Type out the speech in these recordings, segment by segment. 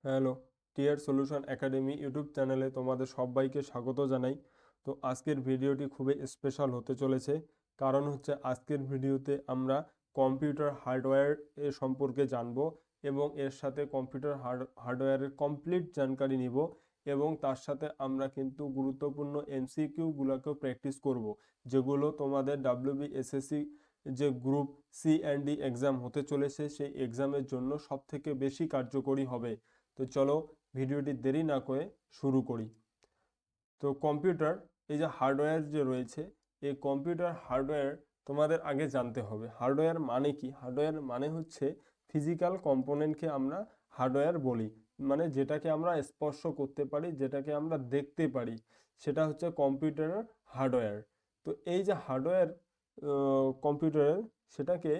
Hello, টিয়ার solution academy YouTube চ্যানেলে তোমাদের সবাইকে স্বাগত জানাই। তো আজকের ভিডিওটি খুবই স্পেশাল হতে চলেছে, কারণ হচ্ছে আজকের ভিডিওতে আমরা কম্পিউটার হার্ডওয়্যার এর সম্পর্কে জানব এবং এর সাথে কম্পিউটার হার্ডওয়্যারের কমপ্লিট জানকারি নিব এবং তার সাথে আমরা কিন্তু গুরুত্বপূর্ণ এমসিকিউগুলোকেও প্র্যাকটিস করব, যেগুলো তোমাদের ডাব্লিউবিএসএসসি যে group C and D exam হতে চলেছে সেই এক্সামের জন্য সবথেকে বেশি কার্যকরী হবে। তো চলো ভিডিওটি দেরি না করে শুরু করি। তো কম্পিউটার, এই যে হার্ডওয়্যার যে রয়েছে, এই কম্পিউটার হার্ডওয়্যার তোমাদের আগে জানতে হবে হার্ডওয়্যার মানে কি। হার্ডওয়্যার মানে হচ্ছে ফিজিক্যাল কম্পোনেন্টকে আমরা হার্ডওয়্যার বলি, মানে যেটাকে আমরা স্পর্শ করতে পারি, যেটাকে আমরা দেখতে পারি, সেটা হচ্ছে কম্পিউটারের হার্ডওয়্যার। তো এই যে হার্ডওয়্যার কম্পিউটারের, সেটাকে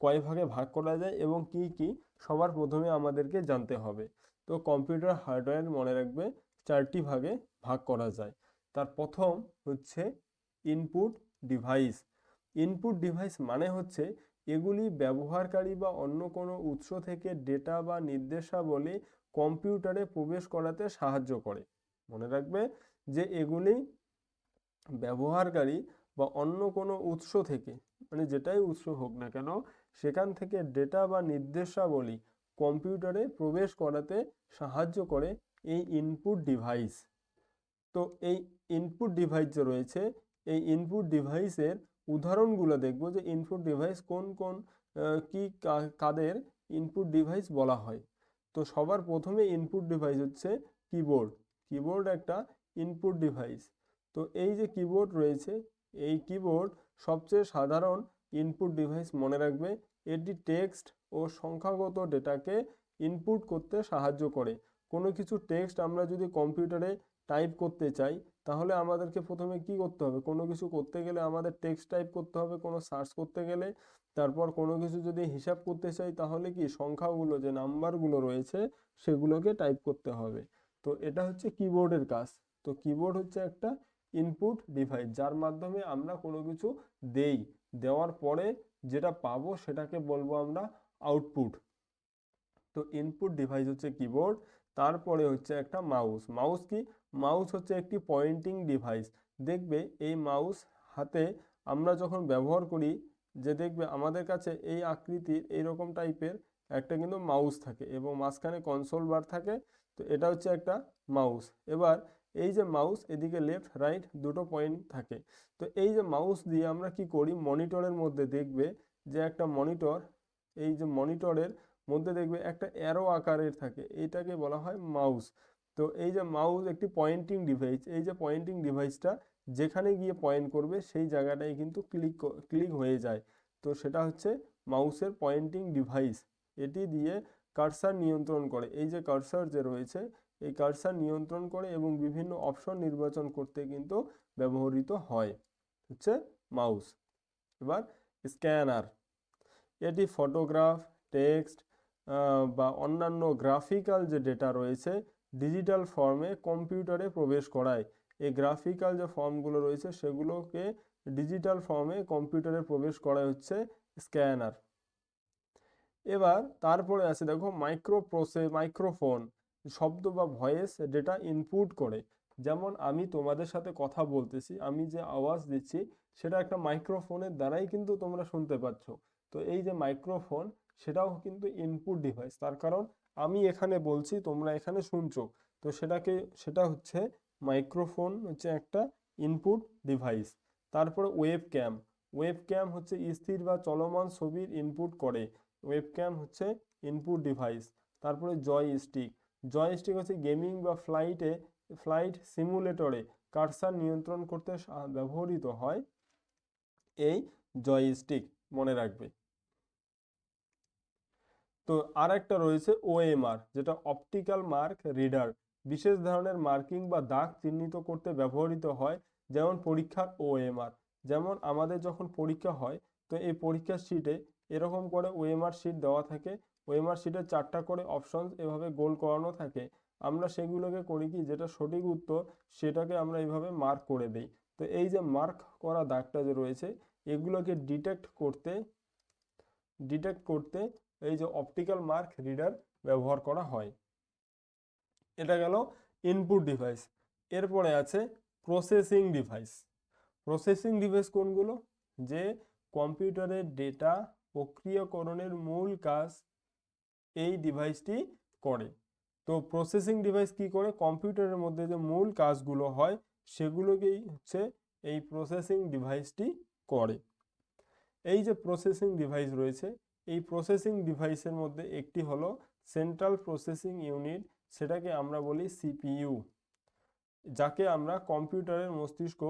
কয় ভাগে ভাগ করা যায় এবং কি কি সবার প্রথমে আমাদেরকে জানতে হবে। তো কম্পিউটার হার্ডওয়্যার মনে রাখবে চারটি ভাগে ভাগ করা যায়। তার প্রথম হচ্ছে ইনপুট ডিভাইস। ইনপুট ডিভাইস মানে হচ্ছে এগুলি ব্যবহারকারী বা অন্য কোনো উৎস থেকে ডেটা বা নির্দেশাবলী কম্পিউটারে প্রবেশ করাতে সাহায্য করে। মনে রাখবে যে এগুলি ব্যবহারকারী বা অন্য কোনো উৎস থেকে, মানে যেটাই উৎস হোক না কেন, সেখান থেকে ডেটা বা নির্দেশাবলী কম্পিউটারে প্রবেশ করাতে সাহায্য করে এই ইনপুট ডিভাইস। তো এই ইনপুট ডিভাইস যে রয়েছে, এই ইনপুট ডিভাইসের উদাহরণগুলো দেখব যে ইনপুট ডিভাইস কোন কোন কি কাদের ইনপুট ডিভাইস বলা হয়। তো সবার প্রথমে ইনপুট ডিভাইস হচ্ছে কিবোর্ড। কিবোর্ড একটা ইনপুট ডিভাইস। তো এই যে কিবোর্ড রয়েছে, এই কিবোর্ড সবচেয়ে সাধারণ ইনপুট ডিভাইস। মনে রাখবে এটি টেক্সট ও সংখ্যাগত ডেটাকে ইনপুট করতে সাহায্য করে। কোনো কিছু টেক্সট আমরা যদি কম্পিউটারে টাইপ করতে চাই, তাহলে আমাদেরকে প্রথমে কি করতে হবে? কোনো কিছু করতে গেলে আমাদের টেক্সট টাইপ করতে হবে, কোনো সার্চ করতে গেলে। তারপর কোনো কিছু যদি হিসাব করতে চাই, তাহলে কি সংখ্যাগুলো, যে নাম্বারগুলো রয়েছে, সেগুলোকে টাইপ করতে হবে। তো এটা হচ্ছে কিবোর্ডের কাজ। তো কিবোর্ড হচ্ছে একটা ইনপুট ডিভাইস, যার মাধ্যমে আমরা কোনো কিছু দেই, দেওয়ার পরে যেটা পাবো সেটাকে বলবো আমরা আউটপুট। তো ইনপুট ডিভাইস হচ্ছে কিবোর্ড। তারপরে হচ্ছে একটা মাউস। মাউস কি? মাউস হচ্ছে একটি পয়েন্টিং ডিভাইস। দেখবে এই মাউস হাতে আমরা যখন ব্যবহার করি, যে দেখবে আমাদের কাছে এই আকৃতির এইরকম টাইপের একটা কিন্তু মাউস থাকে এবং মাঝখানে কনসোল বার থাকে। তো এটা হচ্ছে একটা মাউস। এবার এই যে মাউস, এদিকে লেফট রাইট দুটো পয়েন্ট থাকে। তো এই যে মাউস দিয়ে আমরা কি করি, মনিটরের মধ্যে দেখবে যে একটা মনিটর, এই যে মনিটরের মধ্যে দেখবে একটা অ্যারো আকারের থাকে, এইটাকে বলা হয় মাউস। তো এই যে মাউস একটি পয়েন্টিং ডিভাইস। এই যে পয়েন্টিং ডিভাইসটা যেখানে গিয়ে পয়েন্ট করবে সেই জায়গাটাই কিন্তু ক্লিক হয়ে যায়। তো সেটা হচ্ছে মাউসের পয়েন্টিং ডিভাইস। এটি দিয়ে কার্সার নিয়ন্ত্রণ করে। এই যে কার্সার যে রয়েছে, এই কার্সার নিয়ন্ত্রণ করে এবং বিভিন্ন অপশন নির্বাচন করতে কিন্তু ব্যবহৃত হয়, হচ্ছে মাউস। এবার স্ক্যানার। এটি ফটোগ্রাফ, টেক্সট বা অন্যান্য গ্রাফিক্যাল যে ডেটা রয়েছে ডিজিটাল ফর্মে কম্পিউটারে প্রবেশ করায়। এই গ্রাফিক্যাল যে ফর্মগুলো রয়েছে সেগুলোকে ডিজিটাল ফর্মে কম্পিউটারে প্রবেশ করায় হচ্ছে স্ক্যানার। এবার তারপরে আছে দেখো মাইক্রোফোন, শব্দ বা ভয়েস ডেটা ইনপুট করে। যেমন আমি তোমাদের সাথে কথা বলতেছি, আমি যে আওয়াজ দিচ্ছি সেটা একটা মাইক্রোফোনের দ্বারাই কিন্তু তোমরা শুনতে পাচ্ছ। তো এই যে মাইক্রোফোন, সেটাও কিন্তু ইনপুট ডিভাইস। তার কারণ আমি এখানে বলছি, তোমরা এখানে শুনছো। তো সেটা হচ্ছে মাইক্রোফোন, হচ্ছে একটা ইনপুট ডিভাইস। তারপরে ওয়েব ক্যাম হচ্ছে স্থির বা চলমান ছবির ইনপুট করে। ওয়েবক্যাম হচ্ছে ইনপুট ডিভাইস। তারপরে জয়স্টিক হচ্ছে গেমিং বা ফ্লাইট সিমুলেটরে কার্সার নিয়ন্ত্রণ করতে ব্যবহৃত হয় এই জয়স্টিক, মনে রাখবে। তো আর একটা রয়েছে ওএমআর, যেটা অপটিক্যাল মার্ক রিডার। বিশেষ ধরনের মার্কিং বা দাগ চিহ্নিত করতে ব্যবহৃত হয়, যেমন পরীক্ষার ওএমআর। যেমন আমাদের যখন পরীক্ষা হয়, তো এই পরীক্ষার শিটে এরকম করে ওএমআর শিট দেওয়া থাকে। ওএমআর শিটে 4টা করে অপশন এভাবে গোল করানো থাকে। আমরা সেগুলোকে করি কি, যেটা সঠিক উত্তর সেটাকে আমরা এইভাবে মার্ক করে দেই। তো এই যে মার্ক করা দাগটা যে রয়েছে, এগুলোকে ডিটেক্ট করতে এই যে অপটিক্যাল মার্ক রিডার ব্যবহার করা হয়। এটা গেল ইনপুট ডিভাইস। এরপরে আছে প্রসেসিং ডিভাইস। প্রসেসিং ডিভাইস কোনগুলো? যে কম্পিউটারের ডেটা প্রক্রিয়াকরণের মূল কাজ এই ডিভাইসটি করে। তো প্রসেসিং ডিভাইস কি করে? কম্পিউটারের মধ্যে যে মূল কাজগুলো হয় সেগুলোকেই হচ্ছে এই প্রসেসিং ডিভাইসটি করে। এই যে প্রসেসিং ডিভাইস রয়েছে, এই প্রসেসিং ডিভাইসের মধ্যে একটি হলো সেন্ট্রাল প্রসেসিং ইউনিট, সেটাকে আমরা বলি সিপিইউ, যাকে আমরা কম্পিউটারের মস্তিষ্ক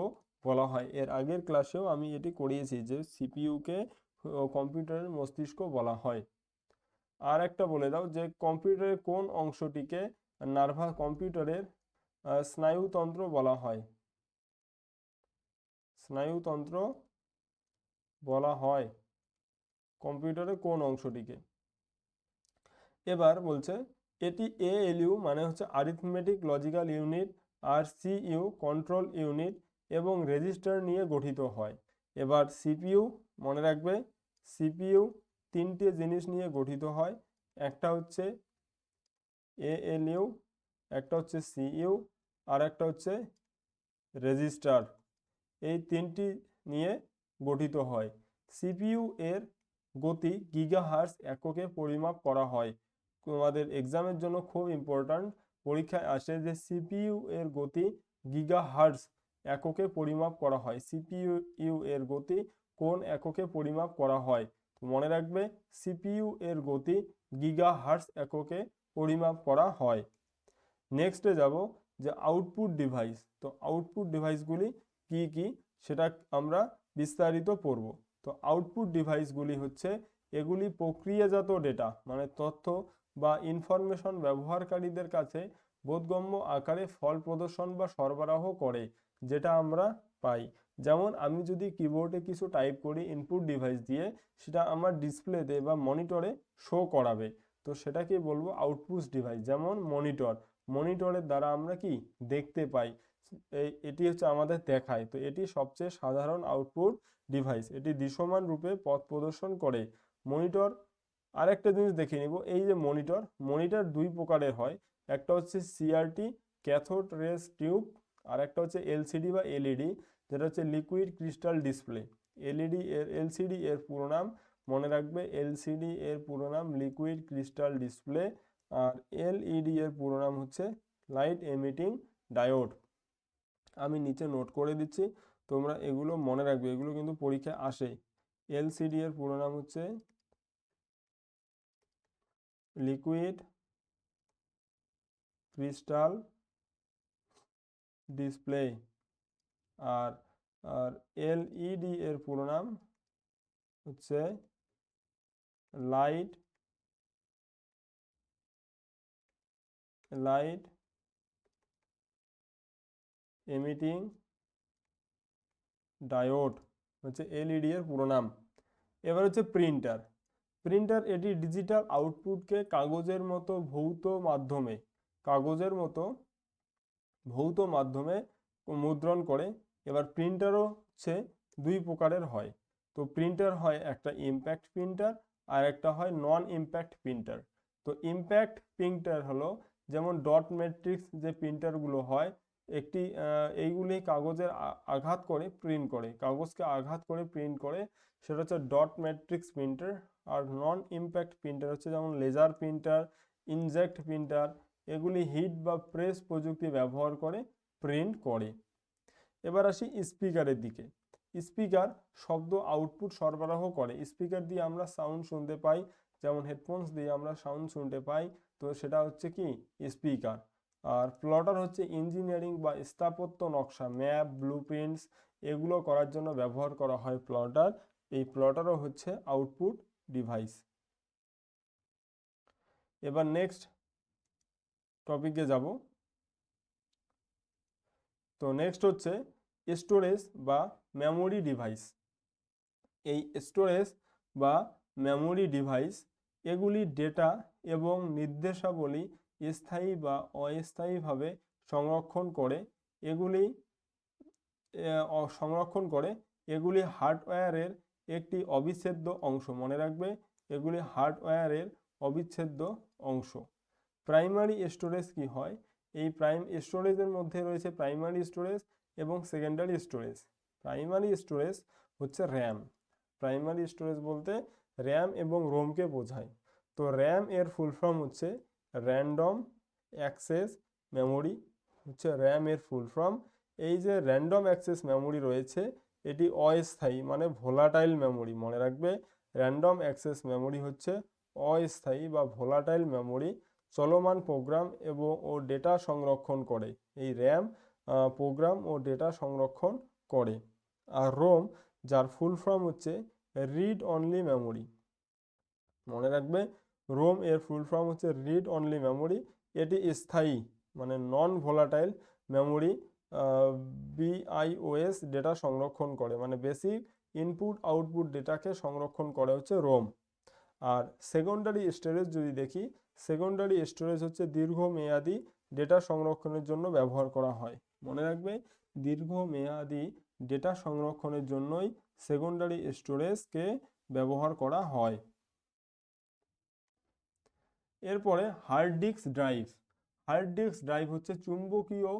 বলা হয়। এর আগের ক্লাসেও আমি এটি করিয়েছি যে সিপিইউকে কম্পিউটারের মস্তিষ্ক বলা হয়। আর একটা বলে দাও যে কম্পিউটারের কোন অংশটিকে কম্পিউটারের স্নায়ুতন্ত্র বলা হয়? স্নায়ুতন্ত্র বলা হয় কম্পিউটারের কোন অংশটিকে? এবার বলছে এটি এএলইউ মানে হচ্ছে আরিথমেটিক লজিক্যাল ইউনিট, আর সিইউ কন্ট্রোল ইউনিট এবং রেজিস্টার নিয়ে গঠিত হয়। এবার সিপিইউ মনে রাখবে, সিপিইউ তিনটে জিনিস নিয়ে গঠিত হয়। একটা হচ্ছে এএলইউ, একটা হচ্ছে সিইউ, আর একটা হচ্ছে রেজিস্টার। এই তিনটি নিয়ে গঠিত হয়। সিপিইউ এর গতি গিগাহার্টজ এককে পরিমাপ করা হয়। তোমাদের এক্সামের জন্য খুব ইম্পর্ট্যান্ট, পরীক্ষায় আসে যে সিপিইউ এর গতি গিগাহার্টজ এককে পরিমাপ করা হয়। সিপিইউ এর গতি কোন এককে পরিমাপ করা হয়? মনে রাখবে সিপিইউ এর গতি গিগাহার্টজ এককে পরিমাপ করা হয়। নেক্সটে যাব যে আউটপুট ডিভাইস। তো আউটপুট ডিভাইসগুলি কি কি সেটা আমরা বিস্তারিত পড়ব। তো আউটপুট ডিভাইসগুলি হচ্ছে এগুলি প্রক্রিয়াজাত ডেটা মানে তথ্য বা ইনফরমেশন ব্যবহারকারীদের কাছে বোধগম্য আকারে ফল প্রদর্শন বা সরবরাহ করে, যেটা আমরা পাই। যেমন আমি যদি কিবোর্ডে কিছু টাইপ করি ইনপুট ডিভাইস দিয়ে, সেটা আমার ডিসপ্লেতে বা মনিটরে শো করাবে। তো সেটাকে বলবো আউটপুট ডিভাইস। যেমন মনিটর, মনিটরের দ্বারা আমরা কি দেখতে পাই, এটি হচ্ছে আমাদের দেখায়। তো এটি সবচেয়ে সাধারণ আউটপুট ডিভাইস, এটি দৃশ্যমান রূপে পথ প্রদর্শন করে। মনিটর, আরেকটা জিনিস দেখে নিব, এই যে মনিটর, মনিটর দুই প্রকারের হয়। একটা হচ্ছে সিআরটি ক্যাথোড রেস টিউব, আর একটা হচ্ছে এলসিডি বা এলইডি, যেটা হচ্ছে লিকুইড ক্রিস্টাল ডিসপ্লে। এলসিডি এর পুরো নাম মনে রাখবে, এলসিডি এর পুরো নাম লিকুইড ক্রিস্টাল ডিসপ্লে, আর এলইডি এর পুরো নাম হচ্ছে লাইট এমিটিং ডায়োড। আমি নিচে নোট করে দিচ্ছি, তোমরা এগুলো মনে রাখবে, এগুলো কিন্তু পরীক্ষায় আসে। এলসিডি এর পুরো নাম হচ্ছে লিকুইড ক্রিস্টাল ডিসপ্লে, আর আর এলইডি এর পুরো নাম হচ্ছে লাইট এমিটিং ডায়োড, হচ্ছে এলইডি এর পুরো নাম। এবার হচ্ছে প্রিন্টার। প্রিন্টার এটি ডিজিটাল আউটপুটকে কাগজের মতো ভৌত মাধ্যমে মুদ্রণ করে। এবার প্রিন্টারও হচ্ছে দুই প্রকারের হয়। তো প্রিন্টার হয় একটা ইম্প্যাক্ট প্রিন্টার, আর একটা হয় নন ইম্প্যাক্ট প্রিন্টার। তো ইম্প্যাক্ট প্রিন্টার হলো যেমন ডট ম্যাট্রিক্স যে প্রিন্টারগুলো হয়, এইগুলি কাগজকে আঘাত করে প্রিন্ট করে, সেটা হচ্ছে ডট ম্যাট্রিক্স প্রিন্টার। আর নন ইম্প্যাক্ট প্রিন্টার হচ্ছে যেমন লেজার প্রিন্টার, ইনজেক্ট প্রিন্টার, এগুলি হিট বা প্রেস প্রযুক্তি ব্যবহার করে প্রিন্ট করে। এবার আসি স্পিকারের দিকে। স্পিকার শব্দ আউটপুট সরবরাহ করে। স্পিকার দিয়ে আমরা সাউন্ড শুনতে পাই, যেমন হেডফোনস দিয়ে আমরা সাউন্ড শুনতে পাই, তো সেটা হচ্ছে কি স্পিকার। আর প্লটার হচ্ছে ইঞ্জিনিয়ারিং বা স্থাপত্য নকশা, ম্যাপ, ব্লুপ্রিন্টস এগুলো করার জন্য ব্যবহার করা হয় প্লটার। এই প্লটারও হচ্ছে আউটপুট ডিভাইস। এবার নেক্সট টপিকে যাব। তো নেক্সট হচ্ছে স্টোরেজ বা মেমোরি ডিভাইস। এই স্টোরেজ বা মেমোরি ডিভাইস এগুলি ডেটা এবং নির্দেশাবলী স্থায়ী বা অস্থায়ীভাবে সংরক্ষণ করে। এগুলি এগুলি হার্ডওয়্যারের একটি অবিচ্ছেদ্য অংশ। মনে রাখবে, এগুলি হার্ডওয়্যারের অবিচ্ছেদ্য অংশ। প্রাইমারি স্টোরেজ কি হয়? এই স্টোরেজের মধ্যে রয়েছে প্রাইমারি স্টোরেজ এবং সেকেন্ডারি স্টোরেজ। প্রাইমারি স্টোরেজ হচ্ছে র্যাম। প্রাইমারি স্টোরেজ বলতে র্যাম এবং রোমকে বোঝায়। তো র্যাম এর ফুল ফর্ম হচ্ছে র্যান্ডম অ্যাক্সেস মেমোরি, হচ্ছে র্যাম এর ফুল ফর্ম। এই যে র্যান্ডম অ্যাক্সেস মেমোরি রয়েছে এটি অস্থায়ী মানে ভোলাটাইল মেমোরি। মনে রাখবে র্যান্ডম অ্যাক্সেস মেমোরি হচ্ছে অস্থায়ী বা ভোলাটাইল মেমোরি, চলমান প্রোগ্রাম ও ডেটা সংরক্ষণ করে। এই র্যাম প্রোগ্রাম ও ডেটা সংরক্ষণ করে। আর রোম যার ফুল ফর্ম হচ্ছে রিড অনলি মেমোরি। মনে রাখবে রোম এর ফুল ফর্ম হচ্ছে রিড অনলি মেমোরি। এটি স্থায়ী মানে নন ভোলাটাইল মেমোরি, বিআইওএস ডেটা সংরক্ষণ করে, মানে বেসিক ইনপুট আউটপুট ডেটাকে সংরক্ষণ করে হচ্ছে রোম। আর সেকেন্ডারি স্টোরেজ যদি দেখি, সেকেন্ডারি স্টোরেজ হচ্ছে দীর্ঘমেয়াদী ডেটা সংরক্ষণের জন্য ব্যবহার করা হয়। মনে রাখবে দীর্ঘমেয়াদী ডেটা সংরক্ষণের জন্যই সেকেন্ডারি স্টোরেজকে ব্যবহার করা হয়। এরপরে hard disk drive. Hard disk drive হচ্ছে চুম্বকীয়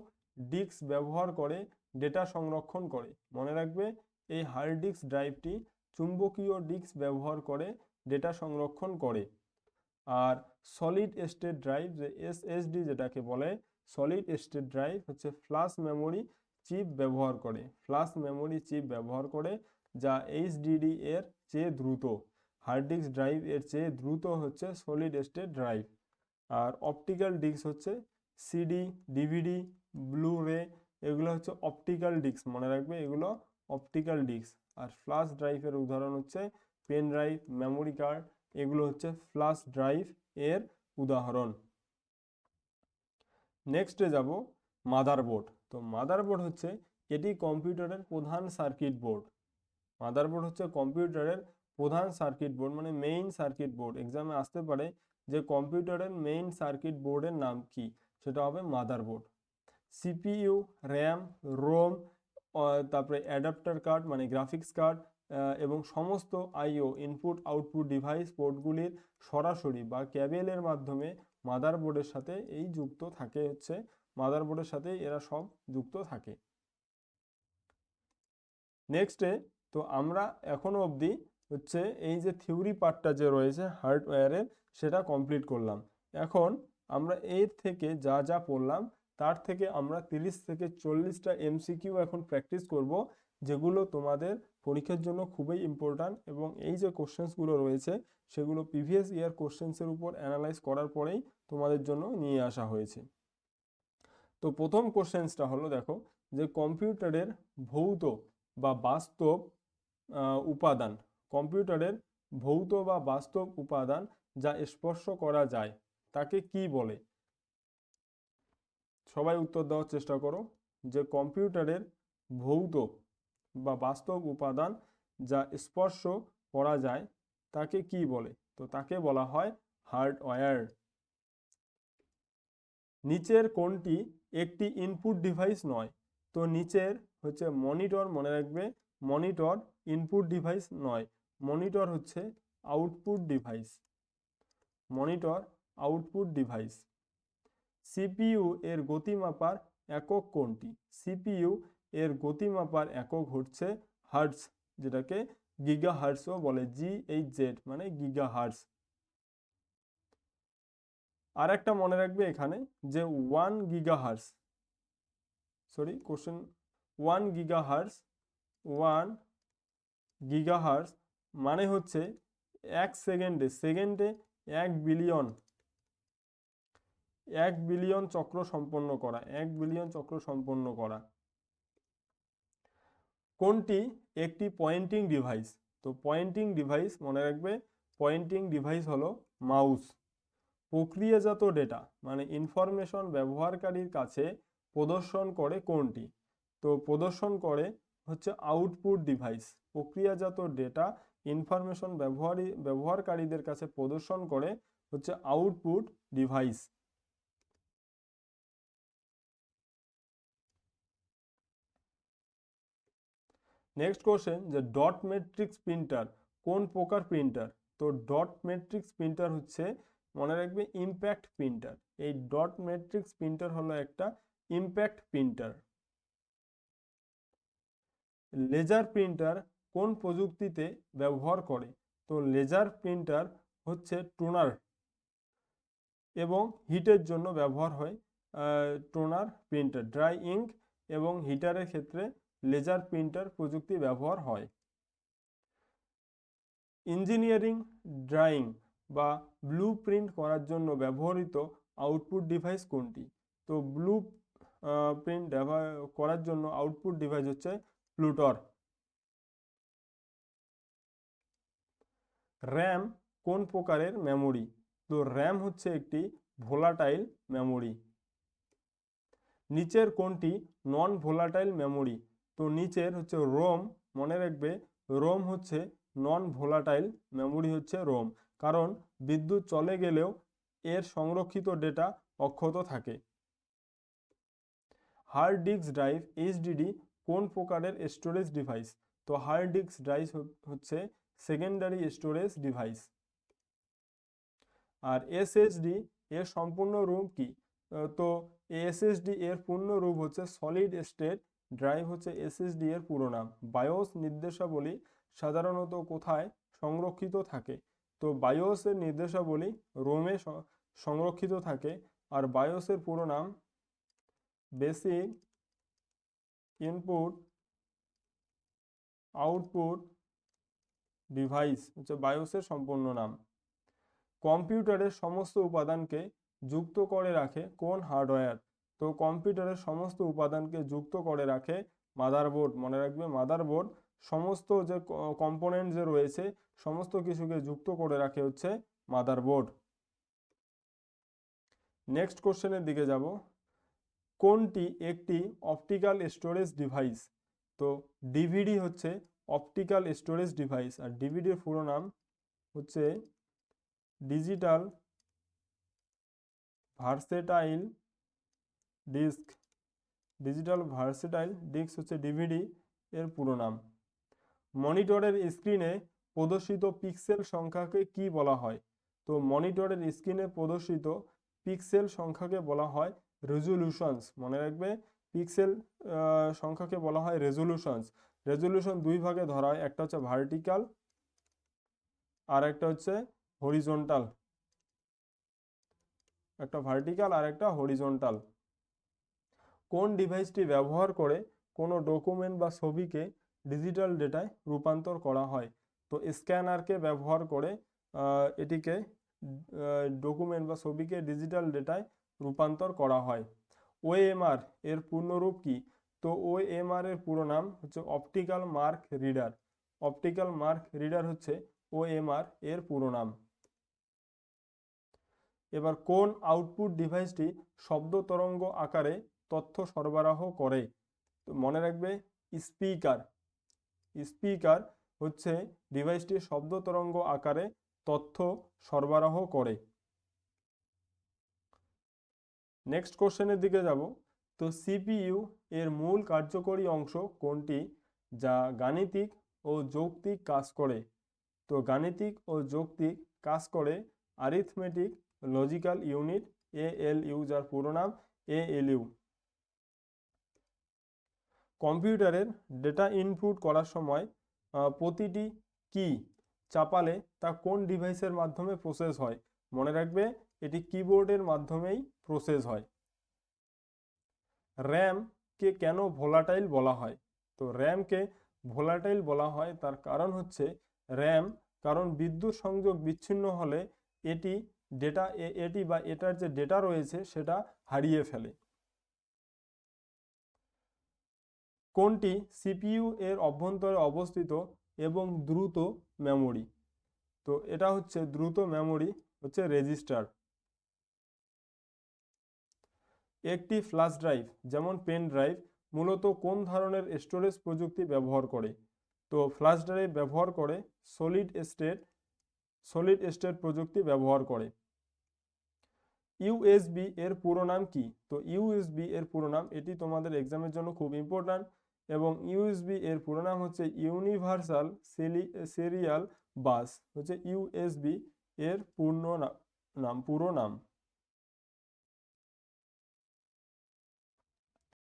ডিস্ক ব্যবহার করে ডেটা সংরক্ষণ করে। মনে রাখবে এই হার্ড ডিস্ক ড্রাইভটি চুম্বকীয় ডিস্ক ব্যবহার করে ডেটা সংরক্ষণ করে। আর সলিড স্টেট ড্রাইভ যে এসএসডি যেটাকে বলে, সলিড স্টেট ড্রাইভ হচ্ছে ফ্ল্যাশ মেমোরি চিপ ব্যবহার করে। ফ্ল্যাশ মেমোরি চিপ ব্যবহার করে যা এইচডিডি এর চেয়ে দ্রুত। হার্ড ডিস্ক ড্রাইভ এর চেয়ে দ্রুত হচ্ছে solid state drive. R optical disk হচ্ছে সিডি, ডিভিডি, ব্লু রে, এগুলো হচ্ছে অপটিক্যাল ডিস্ক। মনে রাখবে এগুলো অপটিক্যাল ডিস্ক। আর ফ্ল্যাশ ড্রাইভের উদাহরণ হচ্ছে পেন ড্রাইভ, মেমোরি কার্ড, এগুলো হচ্ছে ফ্ল্যাশ ড্রাইভ এর উদাহরণ। নেক্সটে যাব মাদারবোর্ড। তো মাদারবোর্ড হচ্ছে এটি কম্পিউটারের প্রধান সার্কিট বোর্ড। মাদারবোর্ড হচ্ছে কম্পিউটারের প্রধান সার্কিট বোর্ড মানে মেইন সার্কিট বোর্ড। এক্সামে আসতে পারে যে কম্পিউটারের মেইন সার্কিট বোর্ডের নাম কি, সেটা হবে মাদারবোর্ড। সিপিইউ, র্যাম, রোম, তারপরে অ্যাডাপ্টার কার্ড মানে গ্রাফিক্স কার্ড এবং সমস্ত আইও ইনপুট আউটপুট ডিভাইস পোর্টগুলির সরাসরি বা ক্যাবেলের মাধ্যমে মাদারবোর্ডের সাথে এই যুক্ত থাকে, হচ্ছে মাদারবোর্ডের সাথে এরা সব যুক্ত থাকে। নেক্সটে তো আমরা এখনো অবধি হচ্ছে এই যে থিওরি পার্টটা যে রয়েছে হার্ডওয়্যারের সেটা কমপ্লিট করলাম। এখন আমরা এর থেকে যা যা পড়লাম তার থেকে আমরা 30 থেকে 40টা এমসিকিউ এখন প্র্যাকটিস করব, যেগুলো তোমাদের পরীক্ষার জন্য খুবই ইম্পর্ট্যান্ট। এবং এই যে কোশ্চেন্সগুলো রয়েছে সেগুলো প্রিভিয়াস ইয়ার কোশ্চেন্সের উপর অ্যানালাইজ করার পরেই তোমাদের জন্য নিয়ে আসা হয়েছে। তো প্রথম কোশ্চেন্সটা হলো, দেখো যে কম্পিউটারের ভৌত বা বাস্তব উপাদান, কম্পিউটারের ভৌত বা বাস্তব উপাদান যা স্পর্শ করা যায় তাকে কি বলে? সবাই উত্তর দেওয়ার চেষ্টা করো। যে কম্পিউটারের ভৌত বা বাস্তব উপাদান যা স্পর্শ করা যায় তাকে কি বলে? তো তাকে বলা হয় হার্ডওয়্যার। নিচের কোনটি একটি ইনপুট ডিভাইস নয়? তো নিচের হচ্ছে মনিটর। মনে রাখবে মনিটর ইনপুট ডিভাইস নয়, মনিটর হচ্ছে output device. Monitor output device. CPU এর গতিমাপার একক কোনটি? সিপিইউ এর গতিমাপার একক হচ্ছে হার্টজ, যেটাকে গিগা হার্টজও বলে, GHz মানে গিগা হার্টজ। আর একটা মনে রাখবে এখানে যে 1 gigahertz, sorry question 1 gigahertz, 1 gigahertz মানে হচ্ছে 1 সেকেন্ডে, সেকেন্ডে 1 বিলিয়ন, 1 বিলিয়ন চক্র সম্পন্ন করা, 1 বিলিয়ন চক্র সম্পন্ন করা। কোনটি একটি পয়েন্টিং ডিভাইস? তো পয়েন্টিং ডিভাইস মনে রাখবে পয়েন্টিং ডিভাইস হলো মাউস। প্রক্রিয়াজাত ডেটা মানে ইনফরমেশন ব্যবহারকারীর কাছে প্রদর্শন করে কোনটি? তো প্রদর্শন করে হচ্ছে আউটপুট ডিভাইস। প্রক্রিয়াজাত ডেটা ইনফরমেশন ব্যবহারকারীদের কাছে প্রদর্শন করে হচ্ছে আউটপুট ডিভাইস। নেক্সট কোশ্চেন, যে ডট ম্যাট্রিক্স প্রিন্টার কোন প্রকার প্রিন্টার? তো ডট ম্যাট্রিক্স প্রিন্টার হচ্ছে মনে রাখবে ইম্প্যাক্ট প্রিন্টার। এই ডট ম্যাট্রিক্স প্রিন্টার হলো একটা ইম্প্যাক্ট প্রিন্টার। লেজার প্রিন্টার কোন প্রযুক্তিতে ব্যবহার করে? তো লেজার প্রিন্টার হচ্ছে টোনার এবং হিটের জন্য ব্যবহার হয়। টোনার প্রিন্টার, ড্রাই ইঙ্ক এবং হিটারের ক্ষেত্রে লেজার প্রিন্টার প্রযুক্তি ব্যবহার হয়। ইঞ্জিনিয়ারিং ড্রয়িং বা ব্লু প্রিন্ট করার জন্য ব্যবহৃত আউটপুট ডিভাইস কোনটি? তো ব্লু প্রিন্ট করার জন্য আউটপুট ডিভাইস হচ্ছে প্লুটর। র্যাম কোন প্রকারের মেমোরি? তো র্যাম হচ্ছে একটি ভোলাটাইল মেমোরি। নিচের কোনটি নন ভোলাটাইল মেমোরি? তো নিচের হচ্ছে রোম। মনে রাখবে রোম হচ্ছে নন ভোলাটাইল মেমোরি, হচ্ছে রোম, কারণ বিদ্যুৎ চলে গেলেও এর সংরক্ষিত ডেটা অক্ষত থাকে। হার্ড ডিস্ক ড্রাইভ এইচডিডি কোন প্রকারের স্টোরেজ ডিভাইস? তো হার্ড ডিস্ক ড্রাইভ হচ্ছে সেকেন্ডারি স্টোরেজ ডিভাইস। আর এসএসডি এর সম্পূর্ণ রূপ কি? তো এসএসডি এর পূর্ণ রূপ হচ্ছে সলিড স্টেট ড্রাইভ, হচ্ছে এসএসডি এর পুরো নাম। বায়োস নির্দেশাবলী সাধারণত কোথায় সংরক্ষিত থাকে? তো বায়োসের নির্দেশাবলী রোমে সংরক্ষিত থাকে। আর বায়োসের পুরো নাম বেসিক ইনপুট আউটপুট ডিভাইস, হচ্ছে বায়োসের সম্পূর্ণ নাম। কম্পিউটারের সমস্ত উপাদানকে যুক্ত করে রাখে কোন হার্ডওয়্যার? তো কম্পিউটারের সমস্ত উপাদানকে যুক্ত করে রাখে মাদারবোর্ড। মনে রাখবে মাদারবোর্ড সমস্ত যে কম্পোনেন্ট যে রয়েছে সমস্ত কিছুকে যুক্ত করে রাখে হচ্ছে মাদারবোর্ড। নেক্সট কোশ্চেনের দিকে যাব। কোনটি একটি অপটিক্যাল স্টোরেজ ডিভাইস? তো ডিভিডি হচ্ছে অপটিক্যাল স্টোরেজ ডিভাইস। আর ডিভিডির পুরো নাম হচ্ছে digital versatile disc. Digital versatile disc হচ্ছে ডিভিডি এর পুরো নাম। মনিটরের স্ক্রিনে প্রদর্শিত পিক্সেল সংখ্যাকে কি বলা হয়? তো মনিটরের স্ক্রিনে প্রদর্শিত পিক্সেল সংখ্যাকে বলা হয় রেজোলিউশনস। মনে রাখবে পিক্সেল সংখ্যাকে বলা হয় রেজোলিউশনস। রেজোলিউশন দুই ভাগে ধরা হয়, একটা হচ্ছে ভার্টিক্যাল আর একটা হচ্ছে হরিজন্টাল। একটা ভার্টিক্যাল আর একটা হরিজন্টাল। কোন ডিভাইসটি ব্যবহার করে কোনো ডকুমেন্ট বা ছবিকে ডিজিটাল ডেটায় রূপান্তর করা হয়? তো স্ক্যানারকে ব্যবহার করে এটিকে ডকুমেন্ট বা ছবিকে ডিজিটাল ডেটায় রূপান্তর করা হয়। ওএমআর এর পূর্ণরূপ কি? তো ওএমআর এর পুরো নাম হচ্ছে optical mark reader. Optical mark reader হচ্ছে ওএমআর এর পুরো নাম। এবার কোন আউটপুট ডিভাইসটি শব্দ তরঙ্গ আকারে তথ্য সরবরাহ করে? তো মনে রাখবে স্পিকার। স্পিকার হচ্ছে ডিভাইসটি শব্দ তরঙ্গ আকারে তথ্য সরবরাহ করে। নেক্সট কোশ্চেনের দিকে যাব। তো সিপিইউ এর মূল কার্যকরী অংশ কোনটি যা গাণিতিক ও যৌক্তিক কাজ করে? তো গাণিতিক ও যৌক্তিক কাজ করে অ্যারিথমেটিক লজিক্যাল ইউনিট এএলইউ, যার পুরো নাম এএলইউ। কম্পিউটারের ডেটা ইনপুট করার সময় প্রতিটি কি চাপালে তা কোন ডিভাইসের মাধ্যমে প্রসেস হয়? মনে রাখবে এটি কিবোর্ডের মাধ্যমেই প্রসেস হয়। র্যামকে কেন ভোলাটাইল বলা হয়? তো র্যামকে ভোলাটাইল বলা হয় তার কারণ হচ্ছে কারণ বিদ্যুৎ সংযোগ বিচ্ছিন্ন হলে এটি বা এটার যে ডেটা রয়েছে সেটা হারিয়ে ফেলে। কোনটি সিপিইউ এর অভ্যন্তরে অবস্থিত এবং দ্রুত মেমোরি? তো এটা হচ্ছে দ্রুত মেমোরি, হচ্ছে রেজিস্টার। একটি ফ্ল্যাশ ড্রাইভ যেমন পেন ড্রাইভ মূলত কোন ধরনের স্টোরেজ প্রযুক্তি ব্যবহার করে? তো ফ্ল্যাশ ড্রাইভ ব্যবহার করে সলিড স্টেট প্রযুক্তি ব্যবহার করে। ইউএসবি এর পুরো নাম কি? তো ইউএসবি এর পুরো নাম, এটি তোমাদের এক্সামের জন্য খুব ইম্পর্ট্যান্ট, এবং ইউএসবি এর পুরো নাম হচ্ছে ইউনিভার্সাল সিরিয়াল বাস, হচ্ছে ইউএসবি এর পূর্ণ নাম। নাম, পুরো নাম।